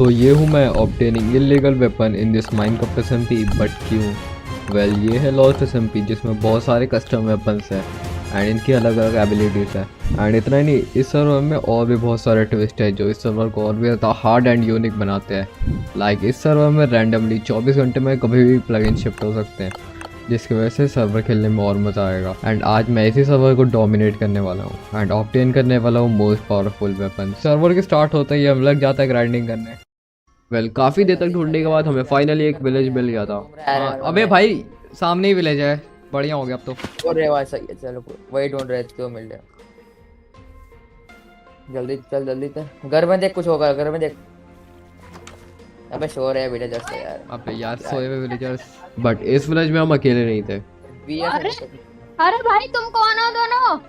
तो ये हूँ मैं obtaining illegal weapon in this Minecraft SMP, but क्यों? वेल ये है लॉस्ट एसएमपी जिसमें बहुत सारे कस्टम वेपन्स हैं एंड इनकी अलग अलग एबिलिटीज़ है। एंड इतना ही नहीं, इस सर्वर में और भी बहुत सारे ट्विस्ट है जो इस सर्वर को और भी ज़्यादा हार्ड एंड यूनिक बनाते हैं। लाइक इस सर्वर में रैंडमली 24 घंटे में कभी भी प्लगइन शिफ्ट हो सकते हैं, जिसकी वजह से सर्वर खेलने में और मज़ा आएगा। एंड आज मैं इसी सर्वर को डोमिनेट करने वाला हूँ एंड ऑब्टेन करने वाला हूँ मोस्ट पावरफुल वेपन। सर्वर के स्टार्ट होते ही हम लग जाता है ग्राइंडिंग करने। वेल काफ़ी देर तक ढूंढने के बाद हमें फाइनली एक विलेज मिल गया था। अबे भाई सामने ही विलेज है, बढ़िया हो गया अब तो। और भाई सही है, चलो वही ढूंढ रहे थे, क्यों मिल गया। जल्दी चल जल्दी चल, घर में देख कुछ होगा, घर में देख। अबे शोर है विलेजर्स से यार। अबे यार सोए हुए विलेजर्स, बट इस विलेज में हम अकेले नहीं थे। अरे अरे भाई तुम कौन हो दोनों?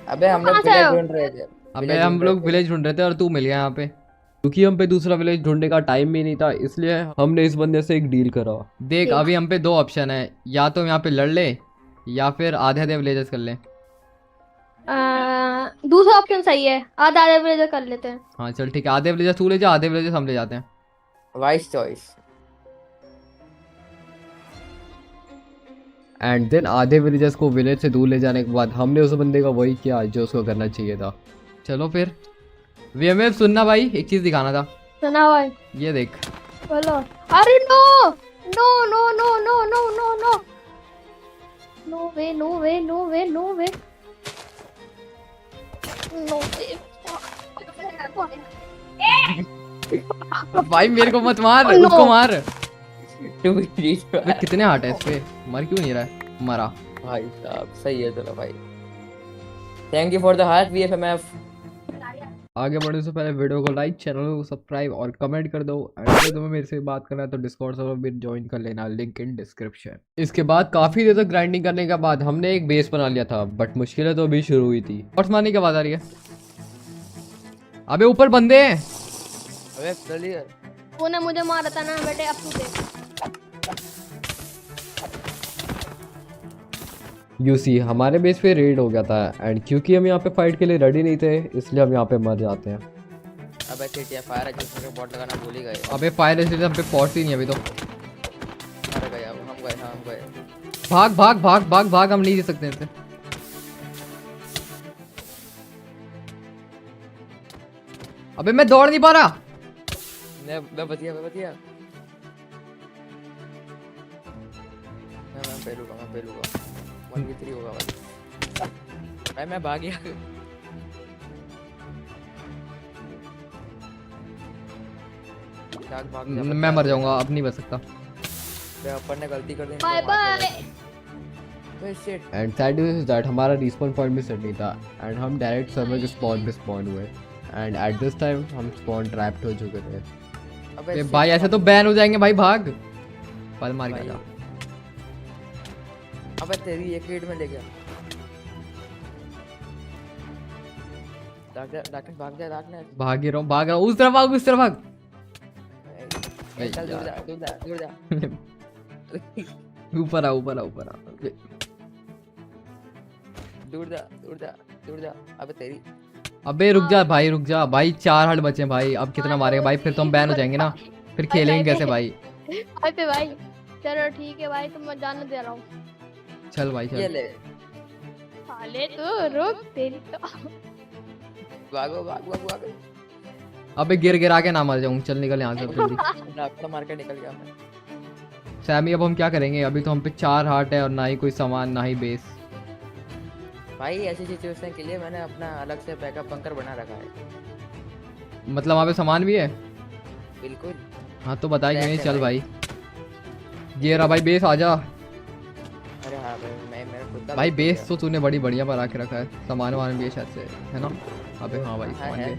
अबे हम लोग विलेज ढूंढ रहे थे। अबे हम लोग विलेज ढूंढ रहे थे और तू मिल गया यहाँ पे। क्योंकि हम पे दूसरा विलेज ढूंढने का टाइम भी नहीं था, इसलिए हमने इस बंदे से एक डील करा। देख अभी हम पे दो ऑप्शन है, या तो यहाँ पे लड़ ले या फिर आधे आधे विलेजर्स कर ले। दूसरा ऑप्शन सही है, आधा आधा विलेजर कर लेते हैं। हाँ चल ठीक है, आधे विलेजर्स तू ले जा, आधे विलेजर्स हम ले जाते हैं। Vice choice. एंड देन आधे विलेजर्स को विलेज से दूर ले जाने के बाद हमने उस बंदे का वही किया जो उसको करना चाहिए था। चलो फिर वीएमएफ सुनना भाई, एक चीज दिखाना था। सुना भाई, ये देख। बोलो। अरे no no no no no no no no no way no way no way no way no way. भाई मेरे को मत मार, no. उसको मार। टू बी प्लीज कितने हार्ट है इस पे, मर क्यों नहीं रहा है? मरा। भाई साहब सही है, चलो भाई। Thank you for the heart VFMF. आगे बढ़ने से पहले वीडियो को लाइक, चैनल को सब्सक्राइब और कमेंट कर दो। एंड अगर तुम्हें मेरे से बात करना है तो डिस्कॉर्ड सर्वर भी ज्वाइन कर लेना, लिंक इन डिस्क्रिप्शन। इसके बाद काफी देर तक ग्राइंडिंग करने के बाद हमने एक बेस बना लिया था, बट मुश्किलें तो अभी शुरू हुई थी। और मारने की आवाज आ रही है। अबे ऊपर बंदे हैं। अबे जल्दी तूने मुझे मारा था ना बेटे, अब तू देख। यूसी हमारे बेस पे रेड हो गया था एंड क्योंकि हम यहाँ पे फाइट के लिए रेडी नहीं थे, इसलिए हम यहाँ पे मर जाते हैं। अबे चिटिया फायर एक्सटिंग्विशर का बॉट लगाना भूल ही गए। अबे फायर एक्सटिंग्विशर हम पे पहुंचती नहीं अभी तो। अरे गए, अब हम गए, हाँ हम गए। भाग भाग भाग भाग भाग, हम नहीं दे सकते इनसे। अबे मैं दौड़ नहीं पा रहा। मैं बतिया मैं पहलूंगा 1v3 होगा भाई। मैं भाग गया। भाग जा, मैं मर जाऊंगा, अब नहीं बच सकता। अपन ने गलती कर दी। Bye bye. And sad news is that हमारा रिस्पॉन पॉइंट भी सेट नहीं था एंड हम डायरेक्ट सर्वर के स्पॉन पे स्पॉन हुए। एंड एट दिस टाइम हम स्पॉन ट्रैप्ड हो चुके थे। अबे भाई ऐसे तो बैन हो जाएंगे भाई, भाग। पल मार के जा। अबे तेरी एक हिट में ले गया। भाग जा भाग ही रहा हूँ, भाग रहा हूँ। उस तरफ भाग, उस तरफ भाग। चल दूर जा ऊपर आ ऊपर आ ऊपर आ। दूर जा। अबे तेरी। अबे रुक जा भाई, रुक जा भाई, 4 हार्ट बचे हैं भाई। अब कितना मारेगा भाई, फिर तो हम बैन हो जाएंगे ना, फिर खेलेंगे कैसे भाई? अबे भाई चलो ठीक है भाई, तुम मैं जाने दे रहा हूँ। चल भाई ये चल। ले साले तू रुक, तेरी तो। भागो। अबे गिर गिरा के ना मर जाऊं। चल निकल यहाँ से जल्दी। अपना मार के निकल गया मैं। सैमी अब हम क्या करेंगे? अभी तो हम पे 4 हार्ट है और ना ही कोई सामान, ना ही बेस। भाई ऐसी सिचुएशन के लिए मैंने अपना अलग से बैकअप बंकर बना रखा है। मतलब वहाँ पे सामान भी है? बिल्कुल। हाँ तो बताइए क्यों नहीं। चल भाई ये रहा भाई बेस, आजा। अरे हाँ भाई, मैं मेरा खुद का भाई बेस तो तूने बड़ी बढ़िया बना के रखा है। सामान वामान भी है शायद से, है ना? अबे हाँ भाई सामान भी है।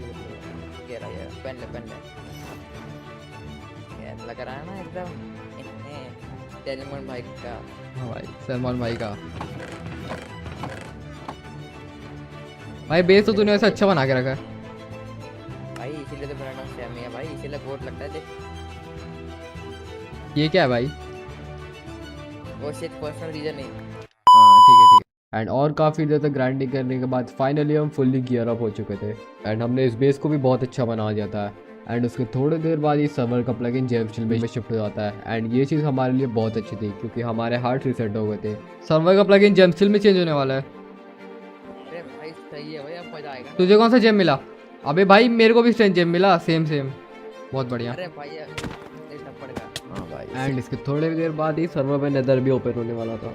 ये रहा, ये पेन ले। ये लग रहा है ना एकदम सलमान भाई का। हाँ भाई सलमान भाई का। भाई बेस तो तूने ऐसा अच्छा बना के रखा है भाई, इसीलिए तो मेरा नाम सैमी है भाई, इसीलिए बोर्ड लगता है। देख ये क्या है भाई? वो सिर्फ पर्सनल रीजन नहीं। हाँ ठीक है। एंड और काफ़ी देर तक ग्राइंडिंग करने के बाद फाइनली हम फुल्ली गियर अप हो चुके थे एंड हमने इस बेस को भी बहुत अच्छा बना दिया था। एंड उसके थोड़ी देर बाद ये सर्वर का प्लगइन जेमस्टिल में शिफ्ट हो जाता है। एंड ये चीज़ हमारे लिए बहुत अच्छी थी क्योंकि हमारे हार्ट रीसेट हो गए थे। सर्वर का प्लगइन जेमस्टिल में चेंज होने वाला है। अरे भाई सही है भाई, अब मजा आएगा। तुझे कौन सा जेम मिला? अबे भाई मेरे को भी सेम जेम मिला, सेम सेम, बहुत बढ़िया। अरे भाई इस थप्पड़ का। हाँ भाई। एंड इसके थोड़ी देर बाद ही सर्वर में नेदर भी ओपन होने वाला था।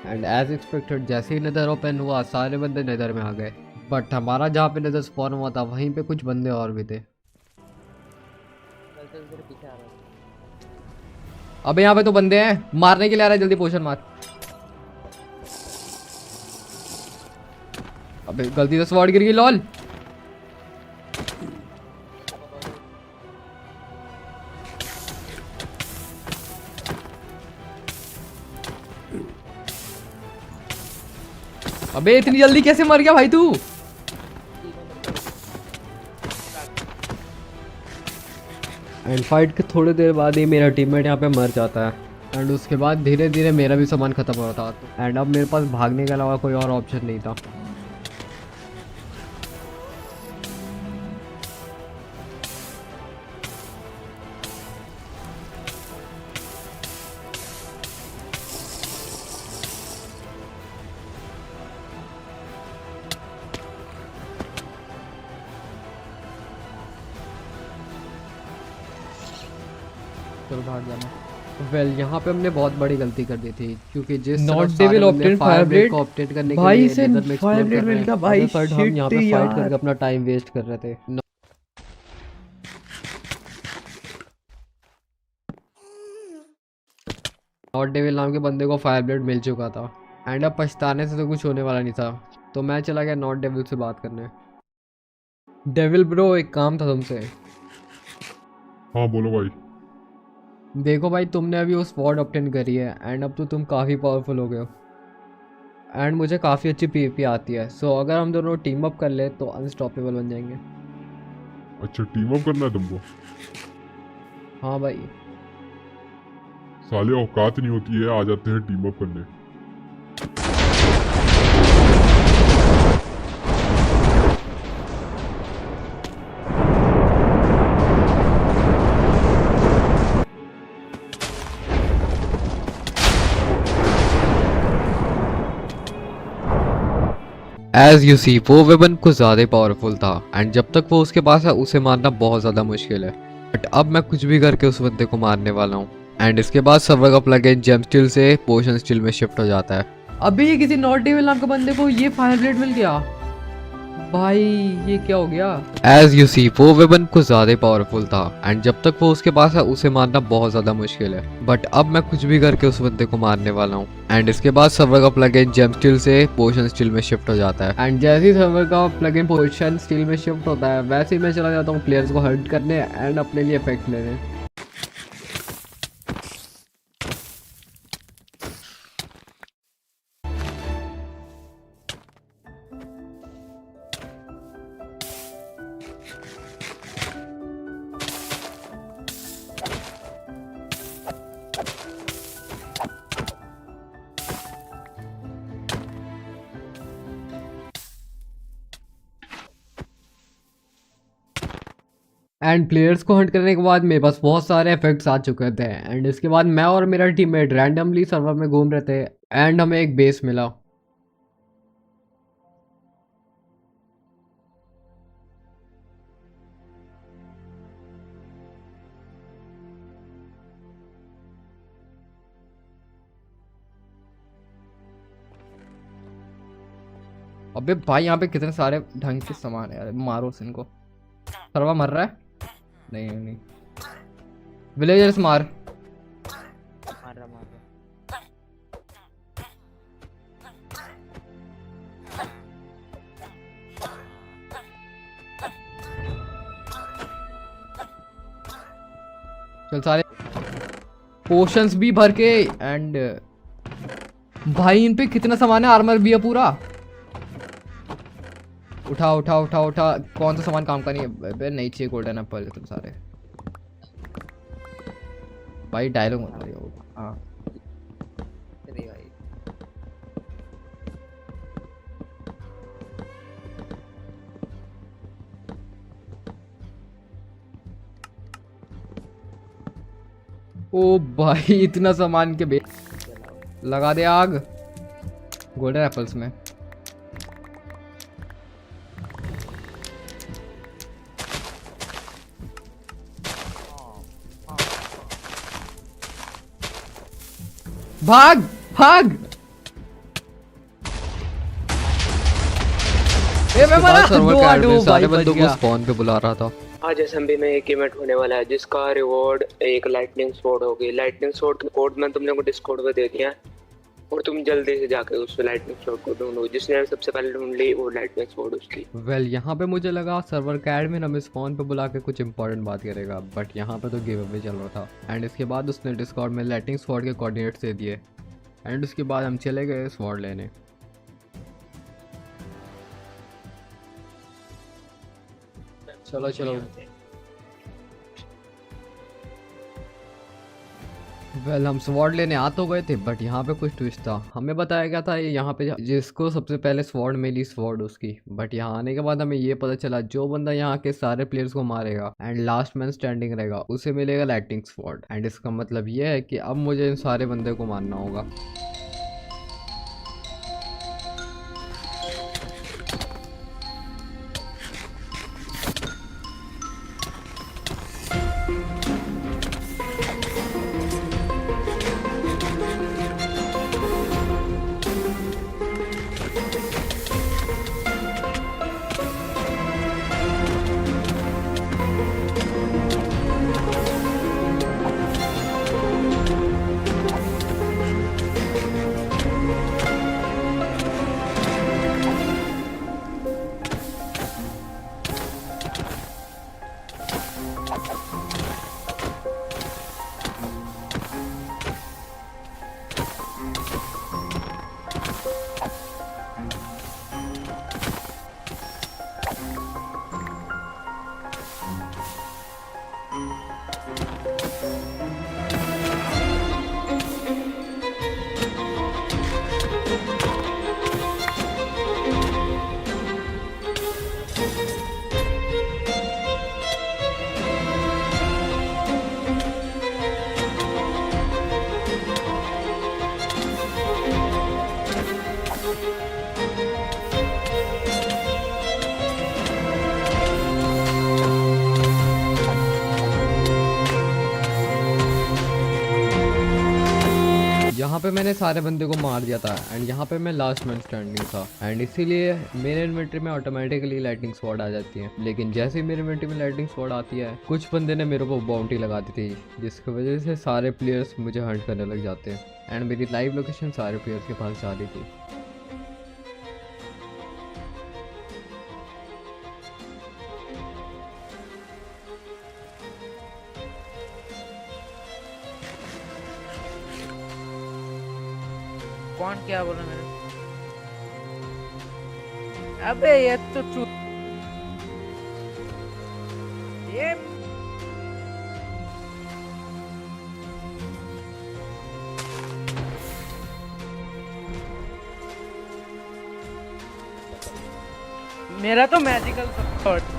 एंड एज एक्सपेक्टेड जैसे ही नेदर ओपन हुआ सारे बंदे नेदर में आ गए। बट हमारा जहाँ पे नेदर स्पॉन हुआ था वहीं पे कुछ बंदे और भी थे। चल चल तेरे पीछे आ रहा है। अबे यहाँ पे तो बंदे हैं, मारने के लिए आ रहा है, जल्दी पोशन मार। अबे गलती से स्वॉर्ड गिर गई, लॉल। अबे इतनी जल्दी कैसे मर गया भाई तू? एंड फाइट के थोड़ी देर बाद ही मेरा टीममेट यहाँ पे मर जाता है। एंड उसके बाद धीरे धीरे मेरा भी सामान खत्म हो रहा था। एंड अब मेरे पास भागने के अलावा कोई और ऑप्शन नहीं था। चलो भाग जाना। वेल यहाँ पे हमने बहुत बड़ी गलती कर दी थी क्योंकि जिस Not तरफ devil सारे बंदे obtained फायर ब्लेड Fireblade। को ऑब्टेन करने के भाई लिए इसे नेदर में explore Fireblade कर रहे मिल हैं, गया भाई, but हम यहाँ पे shit फाइट यार। करके अपना टाइम वेस्ट कर रहे थे। नॉट डेविल नाम के बंदे को फायर ब्लेड मिल चुका था। एंड अब पछताने से तो कुछ होने वाला नहीं था, तो मैं चला गया नॉट डेविल से बात करने। डेविल ब्रो, एक काम था तुमसे। हाँ बोलो भाई। देखो भाई, तुमने अभी वो स्वॉर्ड ऑब्टेन करी है एंड अब तो तुम काफ़ी पावरफुल हो गए हो। एंड मुझे काफ़ी अच्छी पीवीपी आती है, सो अगर हम दोनों टीम अप कर ले तो अनस्टॉपेबल बन जाएंगे। अच्छा टीम अप करना है तुमको? हाँ भाई। साले औकात नहीं होती है, आ जाते हैं टीम अप करने। एज यू सी, वो वेपन कुछ ज़्यादा पावरफुल था एंड जब तक वो उसके पास है उसे मारना बहुत ज़्यादा मुश्किल है। बट अब मैं कुछ भी करके उस बंदे को मारने वाला हूँ। एंड इसके बाद सर्वर का प्लगइन जेम स्टील से पोशन स्टील में शिफ्ट हो जाता है। अभी ये किसी नॉट डेविल नाम के बंदे को ये फायर ब्लेड मिल गया भाई, ये क्या हो गया? एज यू सी, वो वेपन कुछ ज़्यादा पावरफुल था एंड जब तक वो उसके पास है उसे मारना बहुत ज़्यादा मुश्किल है। बट अब मैं कुछ भी करके उस बंदे को मारने वाला हूँ। एंड इसके बाद सर्वर का प्लगइन जेम स्टील से पोशन स्टील में शिफ्ट हो जाता है। एंड जैसे ही सर्वर का प्लगइन पोशन स्टील में शिफ्ट होता है वैसे ही मैं चला जाता हूँ प्लेयर्स को हर्ट करने एंड अपने लिए इफेक्ट लेने। एंड प्लेयर्स को हंट करने के बाद मेरे पास बहुत सारे इफेक्ट्स आ चुके थे। एंड इसके बाद मैं और मेरा टीममेट रैंडमली सर्वर में घूम रहे थे एंड हमें एक बेस मिला। अबे भाई यहाँ पे कितने सारे ढंग के सामान है यार, मारो इनको। सर्वर मर रहा है? नहीं नहीं, विलेजर्स मार। मार रहा। चल सारे पोशंस भी भर के। एंड भाई इन पे कितना सामान है, आर्मर भी है पूरा। उठा उठा उठा उठा, कौन सा सामान काम का नहीं है? नहीं चाहिए गोल्डन एप्पल तुम सारे। भाई डायलॉग मत मारियो। हाँ अरे भाई ओ भाई इतना सामान के बे चलाओ। लगा दे आग गोल्डन एप्पल्स में। भाग भाग। ए मैं मरा। दो सारे बंदों को स्पॉन पे बुला रहा था। आज एसएमबी में एक इवेंट होने वाला है जिसका रिवॉर्ड एक लाइटनिंग स्वॉर्ड होगी। लाइटनिंग स्वॉर्ड का कोड मैं तुम लोगों को डिस्कॉर्ड पे दे दिया है और तुम जल्दी से जाके उस लाइटनिंग स्वॉर्ड को ढूंढो। जिसने सबसे पहले ढूंढ ली वो लाइटनिंग स्वॉर्ड उसकी। वेल यहाँ पे मुझे लगा सर्वर का एडमिन हमें स्पॉन पे बुला के कुछ इंपॉर्टेंट बात करेगा, बट यहाँ पे तो गिव अवे चल रहा था। एंड इसके बाद उसने डिस्कॉर्ड में लाइटनिंग स्वॉर्ड के कोऑर्डिनेट्स दे दिए एंड उसके बाद हम चले गए स्वॉर्ड लेने। चलो चलो। वेल हम स्वॉर्ड लेने आ तो गए थे, बट यहाँ पे कुछ ट्विस्ट था। हमें बताया गया था ये यहाँ पे जिसको सबसे पहले स्वॉर्ड मिली स्वॉर्ड उसकी, बट यहाँ आने के बाद हमें ये पता चला जो बंदा यहाँ के सारे प्लेयर्स को मारेगा एंड लास्ट मैन स्टैंडिंग रहेगा उसे मिलेगा लाइटनिंग स्वॉर्ड। एंड इसका मतलब ये है कि अब मुझे इन सारे बंदे को मारना होगा। यहाँ पे मैंने सारे बंदे को मार दिया था एंड यहाँ पे मैं लास्ट मैन स्टैंडिंग था एंड इसीलिए मेरे इन्वेंटरी में ऑटोमेटिकली लाइटनिंग स्वॉर्ड आ जाती है। लेकिन जैसे ही मेरे इन्वेंटरी में लाइटनिंग स्वॉर्ड आती है कुछ बंदे ने मेरे को बाउंटी लगा दी थी, जिसकी वजह से सारे प्लेयर्स मुझे हंट करने लग जाते हैं एंड मेरी लाइव लोकेशन सारे प्लेयर्स के पास जा रही थी। कौन क्या बोला मेरे? अबे ये तो ये मेरा तो मैजिकल सपोर्ट।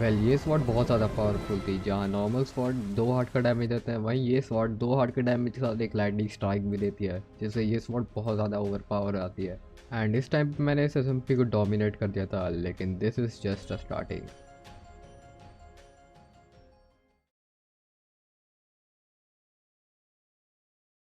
वेल ये स्वॉर्ड बहुत ज़्यादा पावरफुल थी। जहाँ नॉर्मल स्वॉर्ड 2 हार्ट का डैमेज देता है, वहीं ये स्वॉर्ड 2 हार्ट के डैमेज के साथ एक लाइटनिंग स्ट्राइक भी देती है, जिससे ये स्वॉर्ड बहुत ज़्यादा ओवर पावर आती है। एंड इस टाइम पे मैंने इस SMP को डोमिनेट कर दिया था, लेकिन this is just a starting.